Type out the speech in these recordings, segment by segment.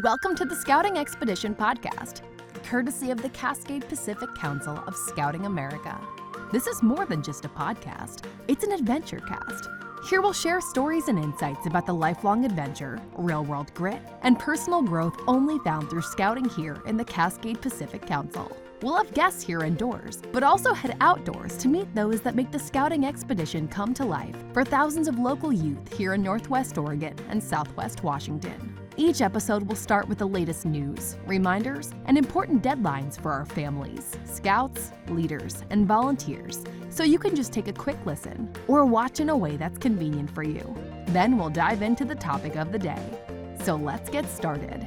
Welcome to the Scouting Expedition podcast, courtesy of the Cascade Pacific Council of Scouting America. This is more than just a podcast, it's an adventure cast. Here we'll share stories and insights about the lifelong adventure, real-world grit, and personal growth only found through scouting here in the Cascade Pacific Council. We'll have guests here indoors, but also head outdoors to meet those that make the Scouting Expedition come to life for thousands of local youth here in Northwest Oregon and Southwest Washington. Each episode will start with the latest news, reminders, and important deadlines for our families, scouts, leaders, and volunteers, so you can just take a quick listen or watch in a way that's convenient for you. Then we'll dive into the topic of the day. So let's get started.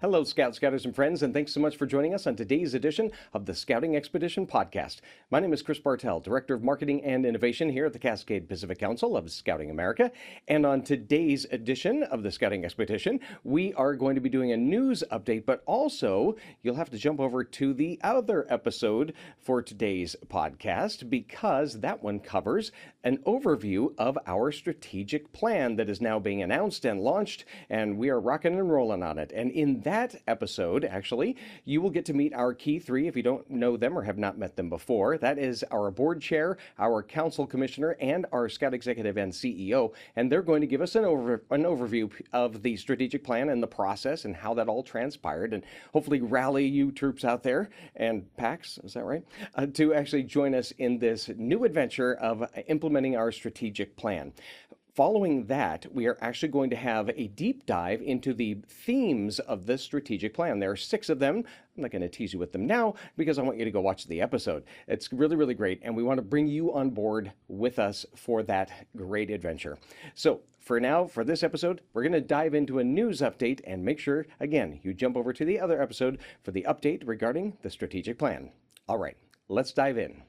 Hello, Scouters, and friends, and thanks so much for joining us on today's edition of the Scouting Expedition podcast. My name is Chris Bartell, Director of Marketing and Innovation here at the Cascade Pacific Council of Scouting America. And on today's edition of the Scouting Expedition, we are going to be doing a news update, but also you'll have to jump over to the other episode for today's podcast because that one covers an overview of our strategic plan that is now being announced and launched, and we are rocking and rolling on it. And in that episode, actually, you will get to meet our key three if you don't know them or have not met them before. That is our board chair, our council commissioner, and our scout executive and CEO. And they're going to give us an overview of the strategic plan and the process and how that all transpired, and hopefully rally you troops out there and PACs, is that right? To actually join us in this new adventure of implementing our strategic plan. Following that, we are actually going to have a deep dive into the themes of this strategic plan. There are 6 of them. I'm not going to tease you with them now because I want you to go watch the episode. It's really, really great, and we want to bring you on board with us for that great adventure. So for now, for this episode, we're going to dive into a news update and make sure, again, you jump over to the other episode for the update regarding the strategic plan. All right, let's dive in.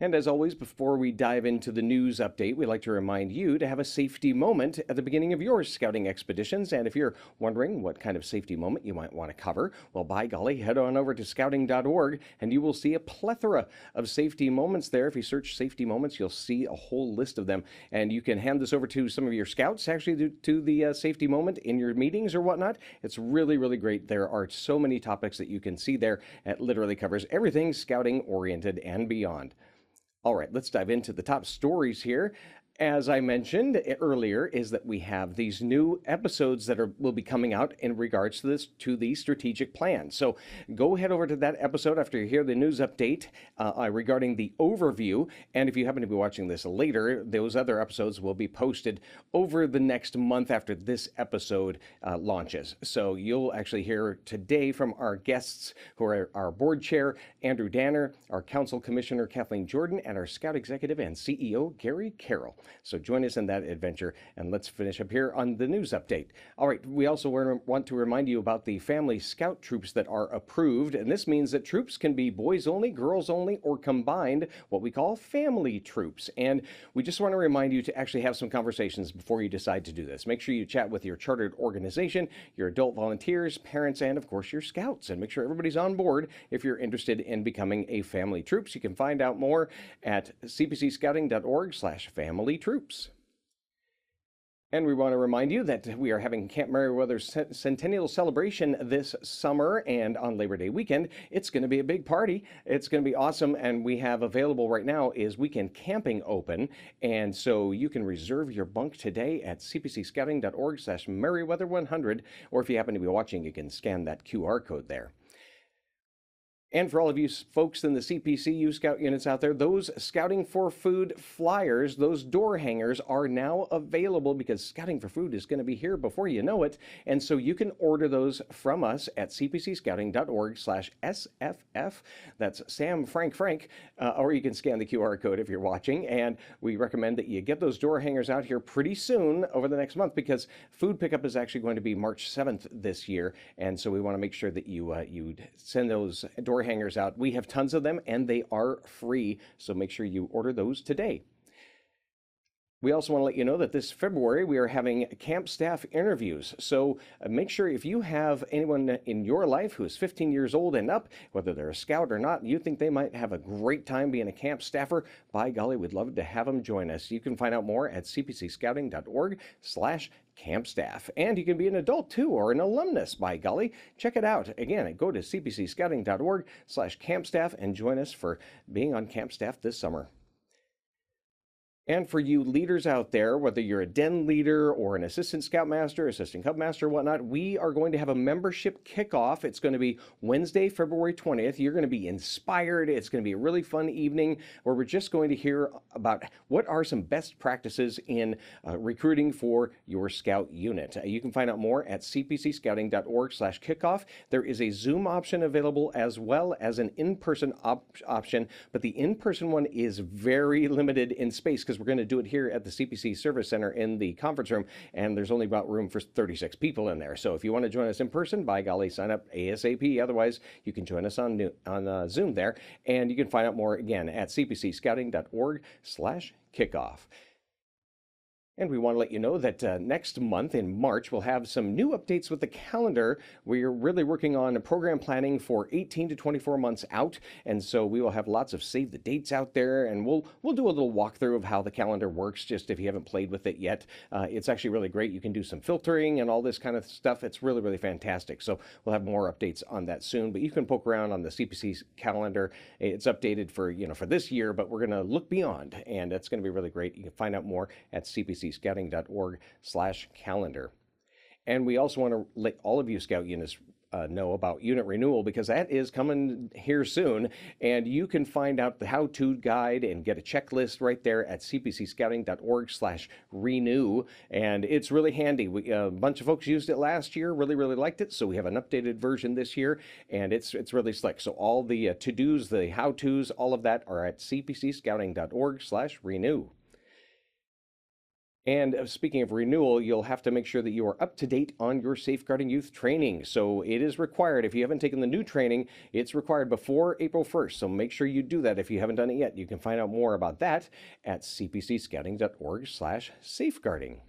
And as always, before we dive into the news update, we'd like to remind you to have a safety moment at the beginning of your scouting expeditions. And if you're wondering what kind of safety moment you might want to cover, well, by golly, head on over to scouting.org and you will see a plethora of safety moments there. If you search safety moments, you'll see a whole list of them. And you can hand this over to some of your scouts, actually, to the safety moment in your meetings or whatnot. It's really, really great. There are so many topics that you can see there. It literally covers everything scouting oriented and beyond. All right, let's dive into the top stories here. As I mentioned earlier, is that we have these new episodes that will be coming out in regards to the strategic plan. So go head over to that episode after you hear the news update regarding the overview. And if you happen to be watching this later, those other episodes will be posted over the next month after this episode launches. So you'll actually hear today from our guests, who are our board chair, Andrew Danner, our council commissioner, Kathleen Jordan, and our scout executive and CEO, Gary Carroll. So join us in that adventure, and let's finish up here on the news update. All right, we also want to remind you about the family scout troops that are approved, and this means that troops can be boys only, girls only, or combined, what we call family troops. And we just want to remind you to actually have some conversations before you decide to do this. Make sure you chat with your chartered organization, your adult volunteers, parents, and of course your scouts, and make sure everybody's on board if you're interested in becoming a family troops. You can find out more at cpcscouting.org/family troops. And we want to remind you that we are having Camp Meriwether's Centennial Celebration this summer and on Labor Day weekend. It's going to be a big party. It's going to be awesome. And we have available right now is weekend camping open. And so you can reserve your bunk today at cpcscouting.org/Meriwether100. Or if you happen to be watching, you can scan that QR code there. And for all of you folks in the CPC U-Scout units out there, those Scouting for Food flyers, those door hangers are now available because Scouting for Food is going to be here before you know it. And so you can order those from us at cpcscouting.org/SFF. That's Sam Frank, or you can scan the QR code if you're watching. And we recommend that you get those door hangers out here pretty soon over the next month because food pickup is actually going to be March 7th this year. And so we want to make sure that you send those door hangers out. We have tons of them and they are free, so make sure you order those today. We also want to let you know that this February we are having camp staff interviews. So make sure if you have anyone in your life who is 15 years old and up, whether they're a scout or not, you think they might have a great time being a camp staffer, by golly, we'd love to have them join us. You can find out more at cpcscouting.org/campstaff. And you can be an adult too, or an alumnus, by golly. Check it out. Again, go to cpcscouting.org/campstaff and join us for being on camp staff this summer. And for you leaders out there, whether you're a den leader or an assistant scoutmaster, assistant cub master, whatnot, we are going to have a membership kickoff. It's going to be Wednesday, February 20th. You're going to be inspired. It's going to be a really fun evening where we're just going to hear about what are some best practices in recruiting for your scout unit. You can find out more at cpcscouting.org/kickoff. There is a Zoom option available as well as an in-person option, but the in-person one is very limited in space because we're going to do it here at the CPC Service Center in the conference room, and there's only about room for 36 people in there. So if you want to join us in person, by golly, sign up ASAP. Otherwise, you can join us on Zoom there, and you can find out more again at cpcscouting.org/kickoff. And we want to let you know that next month in March, we'll have some new updates with the calendar. We're really working on program planning for 18 to 24 months out. And so we will have lots of save the dates out there. And we'll do a little walkthrough of how the calendar works, just if you haven't played with it yet. It's actually really great. You can do some filtering and all this kind of stuff. It's really, really fantastic. So we'll have more updates on that soon. But you can poke around on the CPC calendar. It's updated for this year, but we're going to look beyond. And that's going to be really great. You can find out more at cpcscouting.org/calendar. And we also want to let all of you scout units know about unit renewal, because that is coming here soon. And you can find out the how-to guide and get a checklist right there at cpcscouting.org/renew. And it's really handy. A bunch of folks used it last year, really, really liked it. So we have an updated version this year, and it's really slick. So all the to-dos, the how-tos, all of that are at cpcscouting.org/renew. And speaking of renewal, you'll have to make sure that you are up to date on your Safeguarding Youth training. So it is required. If you haven't taken the new training, it's required before April 1st. So make sure you do that if you haven't done it yet. You can find out more about that at cpcscouting.org/safeguarding.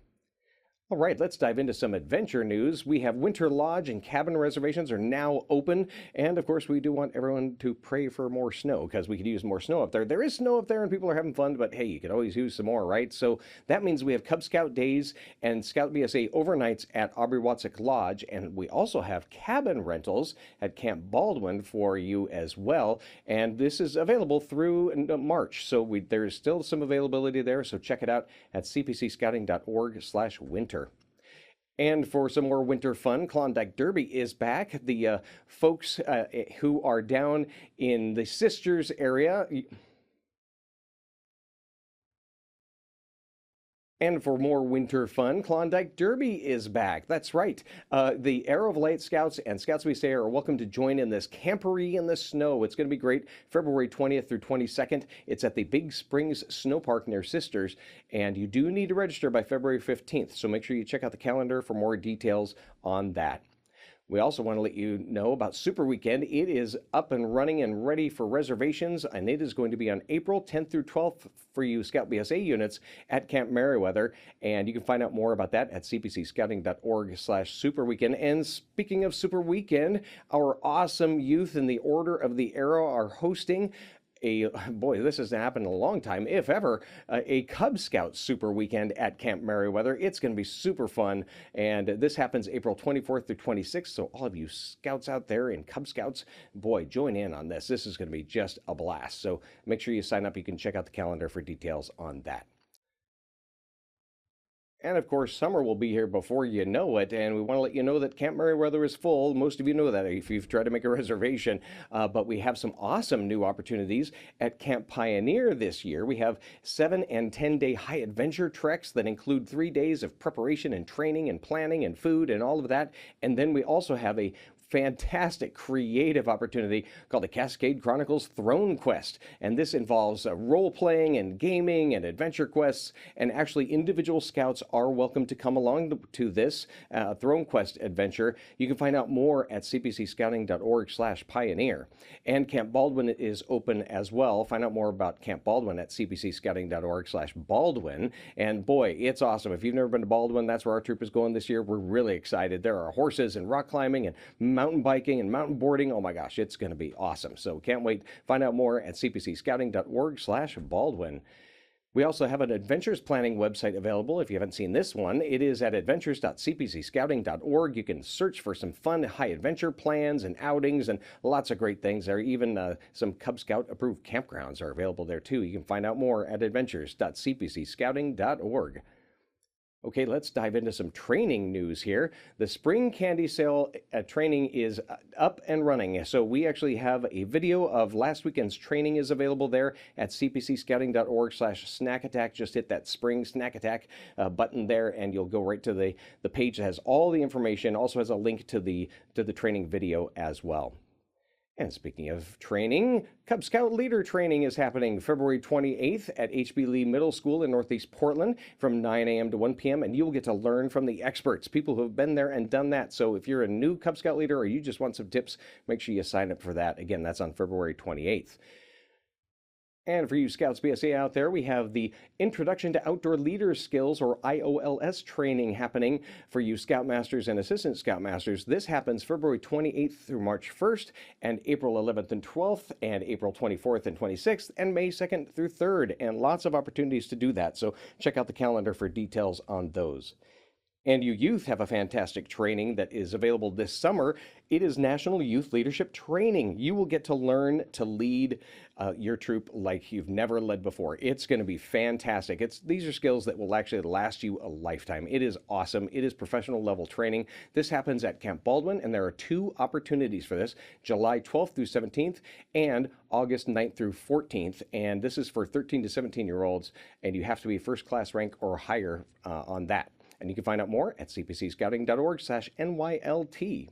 All right, let's dive into some adventure news. We have winter lodge and cabin reservations are now open. And of course, we do want everyone to pray for more snow, because we could use more snow up there. There is snow up there and people are having fun, but hey, you could always use some more, right? So that means we have Cub Scout days and Scout BSA overnights at Aubrey-Watsick Lodge. And we also have cabin rentals at Camp Baldwin for you as well. And this is available through March. So there's still some availability there. So check it out at cpcscouting.org/winter. And for some more winter fun, Klondike Derby is back. The folks who are down in the Sisters area. And for more winter fun, Klondike Derby is back. That's right. The Arrow of Light Scouts and Scouts BSA are welcome to join in this camporee in the snow. It's going to be great. February 20th through 22nd. It's at the Big Springs Snow Park near Sisters. And you do need to register by February 15th. So make sure you check out the calendar for more details on that. We also want to let you know about Super Weekend. It is up and running and ready for reservations, and it is going to be on April 10th through 12th for you Scout BSA units at Camp Merriweather. And you can find out more about that at cpcscouting.org/Super Weekend. And speaking of Super Weekend, our awesome youth in the Order of the Arrow are hosting this has happened in a long time, if ever, a Cub Scout Super Weekend at Camp Merriweather. It's going to be super fun, and this happens April 24th through 26th, so all of you Scouts out there and Cub Scouts, boy, join in on this. This is going to be just a blast, so make sure you sign up. You can check out the calendar for details on that. And of course, summer will be here before you know it, and we want to let you know that Camp Merriweather is full. Most of you know that if you've tried to make a reservation, but we have some awesome new opportunities at Camp Pioneer this year. We have 7 and 10-day high adventure treks that include 3 days of preparation and training and planning and food and all of that. And then we also have a fantastic creative opportunity called the Cascade Chronicles Throne Quest. And this involves role-playing and gaming and adventure quests, and actually individual scouts are welcome to come along to this Throne Quest adventure. You can find out more at cpcscouting.org/pioneer. And Camp Baldwin is open as well. Find out more about Camp Baldwin at cpcscouting.org/Baldwin. And boy, it's awesome. If you've never been to Baldwin, that's where our troop is going this year. We're really excited. There are horses and rock climbing and mountain biking and mountain boarding. Oh my gosh, it's going to be awesome. So can't wait. Find out more at cpcscouting.org/Baldwin. We also have an adventures planning website available. If you haven't seen this one, it is at adventures.cpcscouting.org. You can search for some fun high adventure plans and outings and lots of great things. There are even some Cub Scout approved campgrounds are available there too. You can find out more at adventures.cpcscouting.org. Okay, let's dive into some training news here. The spring candy sale training is up and running. So we actually have a video of last weekend's training is available there at cpcscouting.org/snack attack. Just hit that spring snack attack button there and you'll go right to the page that has all the information. Also has a link to the training video as well. And speaking of training, Cub Scout Leader Training is happening February 28th at H.B. Lee Middle School in Northeast Portland from 9 a.m. to 1 p.m. And you'll get to learn from the experts, people who have been there and done that. So if you're a new Cub Scout leader or you just want some tips, make sure you sign up for that. Again, that's on February 28th. And for you Scouts BSA out there, we have the Introduction to Outdoor Leader Skills, or IOLS, training happening for you Scoutmasters and Assistant Scoutmasters. This happens February 28th through March 1st, and April 11th and 12th, and April 24th and 26th, and May 2nd through 3rd, and lots of opportunities to do that. So check out the calendar for details on those. And you youth have a fantastic training that is available this summer. It is National Youth Leadership Training. You will get to learn to lead your troop like you've never led before. It's going to be fantastic. These are skills that will actually last you a lifetime. It is awesome. It is professional level training. This happens at Camp Baldwin, and there are 2 opportunities for this, July 12th through 17th and August 9th through 14th. And this is for 13 to 17-year-olds, and you have to be first class rank or higher on that. And you can find out more at cpcscouting.org/NYLT.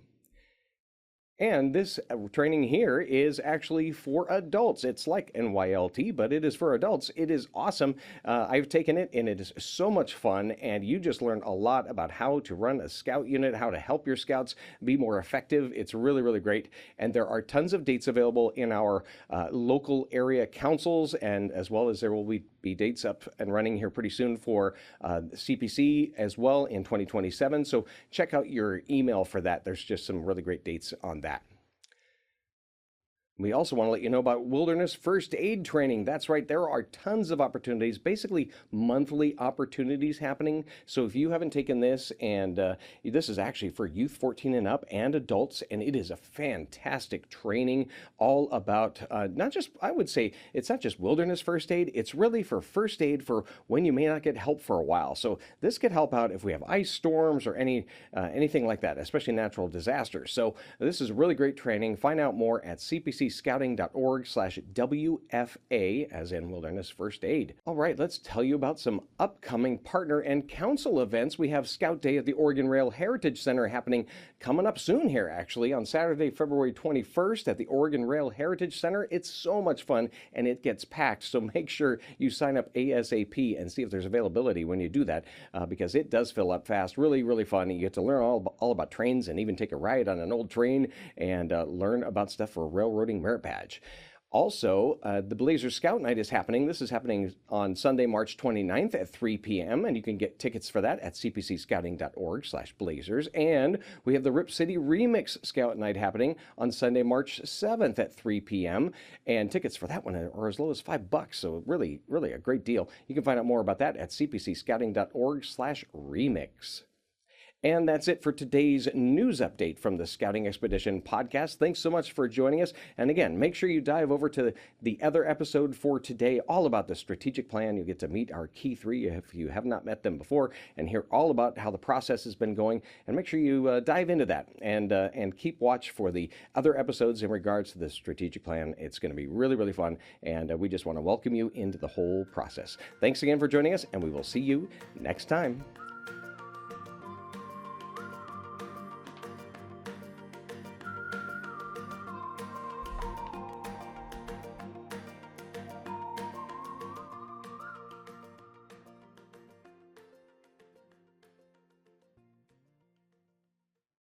And this training here is actually for adults. It's like NYLT, but it is for adults. It is awesome. I've taken it, and it is so much fun. And you just learn a lot about how to run a scout unit, how to help your scouts be more effective. It's really, really great. And there are tons of dates available in our local area councils, and as well as there will be dates up and running here pretty soon for CPC as well in 2027. So check out your email for that. There's just some really great dates on that. We also want to let you know about Wilderness First Aid Training. That's right, there are tons of opportunities, basically monthly opportunities happening. So if you haven't taken this, and this is actually for youth 14 and up and adults, and it is a fantastic training all about not just, I would say, it's not just wilderness first aid, it's really for first aid for when you may not get help for a while. So this could help out if we have ice storms or anything like that, especially natural disasters. So this is a really great training. Find out more at cpcscouting.org/WFA, as in Wilderness First Aid. All right, let's tell you about some upcoming partner and council events. We have Scout Day at the Oregon Rail Heritage Center happening coming up soon here, actually, on Saturday, February 21st at the Oregon Rail Heritage Center. It's so much fun, and it gets packed, so make sure you sign up ASAP and see if there's availability when you do that, because it does fill up fast. Really, really fun. You get to learn all about trains and even take a ride on an old train and learn about stuff for railroading merit badge. Also, the Blazers Scout Night is happening. This is happening on Sunday, March 29th at 3 p.m., and you can get tickets for that at cpcscouting.org/blazers. And we have the Rip City Remix Scout Night happening on Sunday, March 7th at 3 p.m., and tickets for that one are as low as $5, so really, really a great deal. You can find out more about that at cpcscouting.org/remix. And that's it for today's news update from the Scouting Expedition podcast. Thanks so much for joining us. And again, make sure you dive over to the other episode for today, all about the strategic plan. You'll get to meet our key 3 if you have not met them before, and hear all about how the process has been going. And make sure you dive into that and keep watch for the other episodes in regards to the strategic plan. It's going to be really, really fun, and we just want to welcome you into the whole process. Thanks again for joining us, and we will see you next time.